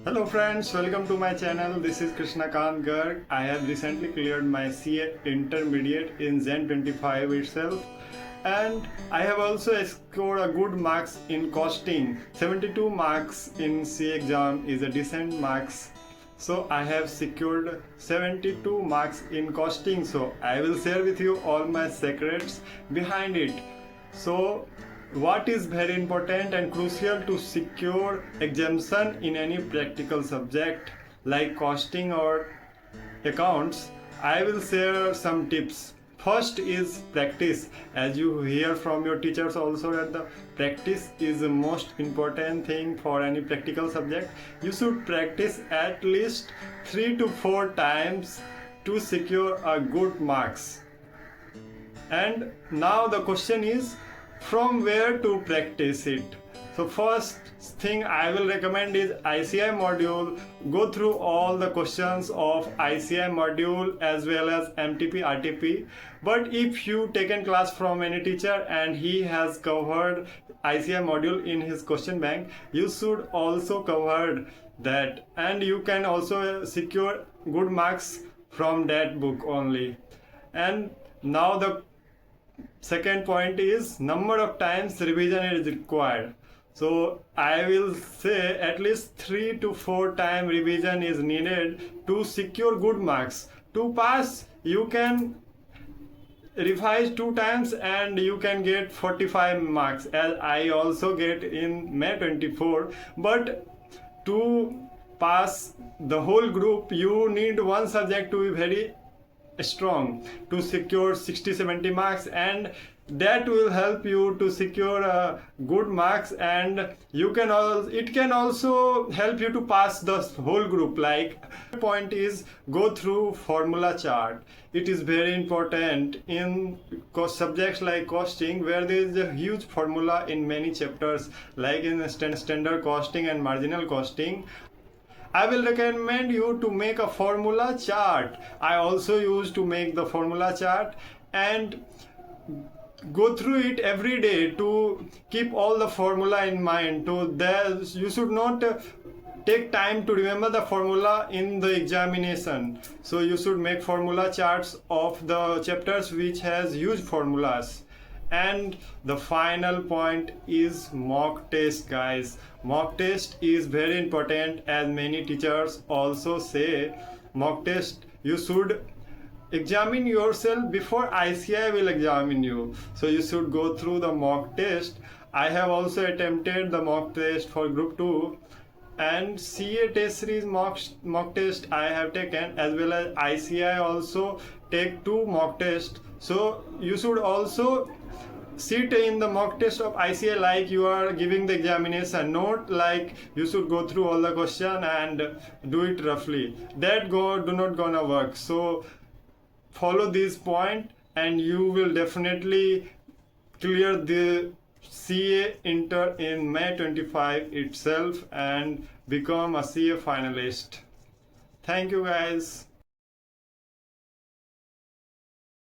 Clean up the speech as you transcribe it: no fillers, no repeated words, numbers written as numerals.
Hello friends, welcome to my channel. This is Krishna Kant Garg. I have recently cleared my CA intermediate in Zen 25 itself, and I have also scored a good marks in costing. 72 marks in CA exam is a decent marks. So I have secured 72 marks in costing. So I will share with you all my secrets behind it. So what is very important and crucial to secure exemption in any practical subject like costing or accounts? I will share some tips. First is practice. As you hear from your teachers also, that the practice is the most important thing for any practical subject. You should practice at least 3 to 4 times to secure a good marks. And now the question is, from where to practice it? So first thing I will recommend is ICI module. Go through all the questions of ICI module as well as MTP, RTP. But if you taken class from any teacher and he has covered ICI module in his question bank, you should also cover that, and you can also secure good marks from that book only. And now the second point is number of times revision is required. So I will say at least 3 to 4 time revision is needed to secure good marks. To pass, you can revise 2 times and you can get 45 marks, as I also get in May 24. But to pass the whole group, you need one subject to be very strong to secure 60-70 marks, and that will help you to secure good marks. And you can it can also help you to pass the whole group. Like, point is, go through formula chart. It is very important in subjects like costing, where there is a huge formula in many chapters, like in standard costing and marginal costing. I will recommend you to make a formula chart. I also used to make the formula chart and go through it every day to keep all the formula in mind. You should not take time to remember the formula in the examination. So you should make formula charts of the chapters which has huge formulas. And the final point is mock test, guys. Mock test is very important, as many teachers also say. Mock test, you should examine yourself before ICI will examine you. So you should go through the mock test. I have also attempted the mock test for group 2, and CA test series mock test I have taken, as well as ICI also take 2 mock tests. So you should also sit in the mock test of ICI like you are giving the examination, not like you should go through all the question and do it roughly. That do not gonna work. So follow this point and you will definitely clear the CA Inter in May 25 itself and become a CA finalist. Thank you, guys.